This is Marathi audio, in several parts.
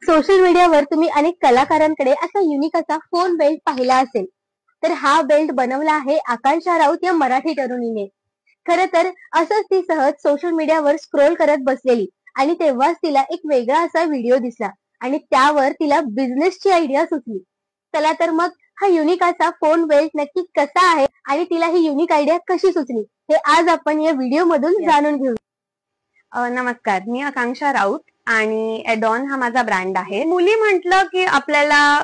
सोशल मीडियावर तुम्ही अनेक कलाकारांकडे असा युनिक असा फोन बेल्ट पाहिला असेल. तर हा बेल्ट बनवला आहे आकांक्षा राऊत या मराठी तरुणीने. खरं तर असंच ती सहज सोशल मीडियावर स्क्रोल करत बसलेली आणि तेव्हाच तिला एक वेगळा असा व्हिडिओ दिसला आणि त्यावर तिला बिझनेसची आयडिया सुचली. चला तर मग हा युनिक असा फोन बेल्ट नक्की कसा आहे आणि तिला ही युनिक आयडिया कशी सुचली हे आज आपण या व्हिडिओ मधून जाणून घेऊ. नमस्कार, मी आकांक्षा राऊत आणि एडॉन हा माझा ब्रँड आहे. मुली म्हटलं की आपल्याला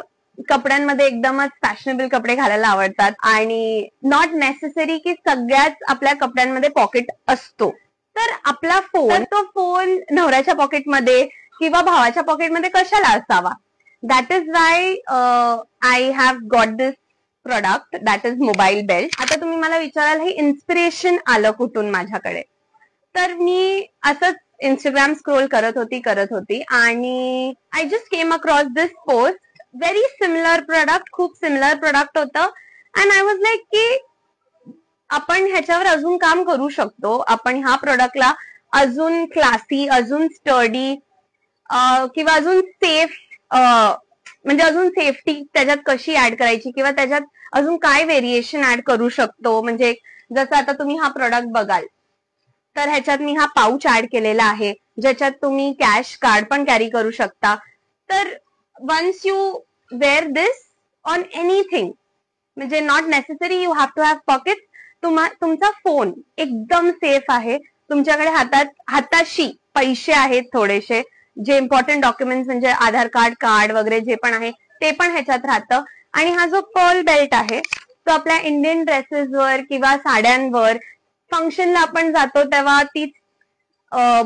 कपड्यांमध्ये एकदमच फॅशनेबल कपडे घालायला आवडतात आणि नॉट नेसेसरी की सगळ्याच आपल्या कपड्यांमध्ये पॉकेट असतो. तर आपला फोन नवऱ्याच्या पॉकेटमध्ये किंवा भावाच्या पॉकेटमध्ये कशाला असावा? That is why I have got this product, that is mobile belt. आता तुम्ही मला विचाराल हे इन्स्पिरेशन आलं कुठून माझ्याकडे? तर मी असंच इंस्टाग्राम स्क्रोल करत होती आणि I just came across this post, very similar product, खूप सिमिलर प्रोडक्ट होतं. अँड आय वॉज लाईक की आपण ह्याच्यावर अजून काम करू शकतो. आपण ह्या प्रोडक्टला अजून क्लासी, अजून स्टडी किंवा अजून सेफ, म्हणजे अजून सेफ्टी त्याच्यात कशी ऍड करायची किंवा त्याच्यात अजून काय व्हेरिएशन ऍड करू शकतो. म्हणजे जसं आता तुम्ही हा प्रोडक्ट बघाल तर ह्याच्यात मी हा पाऊच ऍड केलेला आहे ज्याच्यात तुम्ही कॅश कार्ड पण कॅरी करू शकता. तर once you wear this on anything, म्हणजे not necessary you have to have pocket, तुमचा फोन एकदम सेफ आहे. तुमच्याकडे हाताशी पैसे आहेत थोडेसे, जे इम्पॉर्टंट डॉक्युमेंट्स म्हणजे आधार कार्ड, कार्ड वगैरे जे पण आहे ते पण ह्याच्यात राहतं. आणि हा जो पर्ल बेल्ट आहे तो आपल्या इंडियन ड्रेसेसवर किंवा साड्यांवर फंक्शनला आपण जातो तेव्हा तीच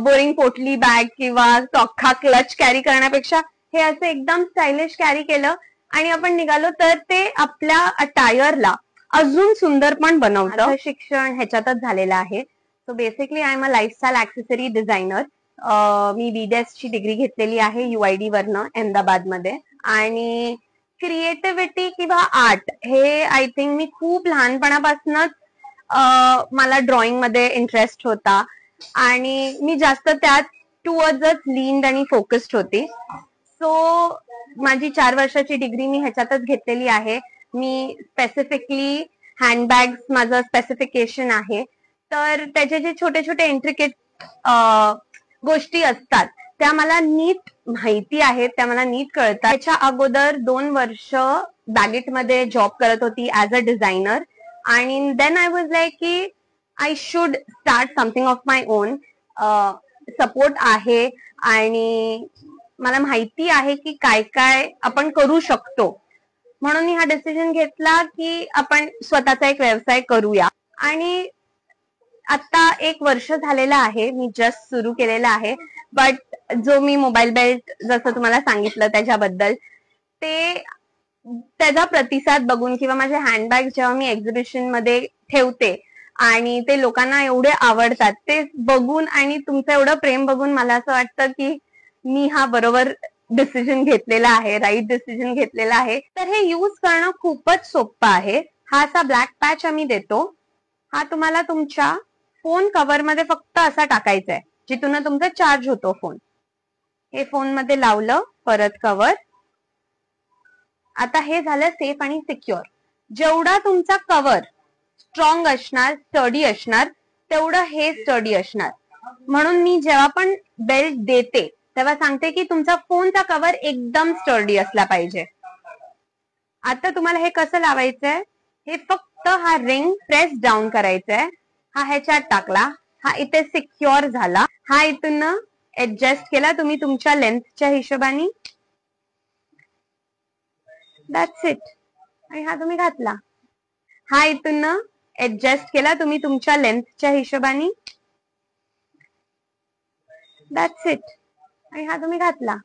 बोरिंग पोटली बॅग किंवा चोखा क्लच कॅरी करण्यापेक्षा हे असं एकदम स्टायलिश कॅरी केलं आणि आपण निघालो तर ते आपल्या अटायरला अजून सुंदर पण बनवतं. शिक्षण ह्याच्यातच झालेलं आहे. So basically I am a lifestyle accessory designer. Me BDS ची डिग्री घेतलेली आहे UID वरनं अहमदाबादमध्ये. आणि क्रिएटिव्हिटी किंवा आर्ट हे आय थिंक मी खूप लहानपणापासूनच मला ड्रॉइंग मध्ये इंटरेस्ट होता आणि मी जास्त त्यात टुवर्ड्सच लीन्ड आणि फोकस्ड होती. सो माझी 4 वर्षाची डिग्री मी ह्याच्यातच घेतलेली आहे. मी स्पेसिफिकली हँडबॅग्स माझं स्पेसिफिकेशन आहे. तर त्याचे जे छोटे छोटे इंट्रिकेट गोष्टी असतात त्या मला नीट माहिती आहेत, त्या मला नीट कळतात. त्याच्या अगोदर 2 वर्ष बॅगेटमध्ये जॉब करत होती ऍज अ डिझायनर. आणि देन आय वॉज लाईक की I should start something of my on. Support आहे आणि मला माहिती आहे की काय काय आपण करू शकतो, म्हणून मी हा डिसिजन घेतला की आपण स्वतःचा एक व्यवसाय करूया. आणि आता 1 वर्ष झालेला आहे, मी जस्ट सुरू केलेला आहे. बट जो मी मोबाईल बेल्ट जसं तुम्हाला सांगितलं त्याच्याबद्दल, ते त्याचा प्रतिसाद बघून किंवा माझे हँडबॅग जेव्हा मी एक्झिबिशन मध्ये ठेवते आणि ते लोकांना एवढे आवडतात ते बघून आणि तुमचं एवढं प्रेम बघून मला असं वाटतं की मी हा बरोबर डिसिजन घेतलेला आहे, राईट डिसिजन घेतलेला आहे. तर हे यूज करणं खूपच सोपं आहे. हा असा ब्लॅक पॅच आम्ही देतो. हा तुम्हाला तुमच्या फोन कव्हर मध्ये फक्त असा टाकायचा आहे जिथून तुमचा चार्ज होतो फोन. हे फोन मध्ये लावलं, परत कव्हर. आता हे झालं सेफ आणि सिक्युअर. जेवढा तुमचा कव्हर स्ट्रॉंग असणार, स्टडी असणार, तेवढं हे स्टडी असणार. म्हणून मी जेव्हा पण बेल्ट देते तेव्हा सांगते की तुमचा फोनचा कव्हर एकदम स्टडी असला पाहिजे. आता तुम्हाला हे कसं लावायचंय, हे फक्त हा रिंग प्रेस डाऊन करायचंय. हा ह्याच्यात टाकला, हा इथे सिक्युअर झाला. हा इथून ऍडजस्ट केला तुम्ही तुमच्या लेंथच्या हिशोबाने. That's it. आणि हा तुम्ही घातला. हा इथून ऍडजस्ट केला तुम्ही तुमच्या लेंथच्या हिशोबाने. That's it. आणि हा तुम्ही घातला.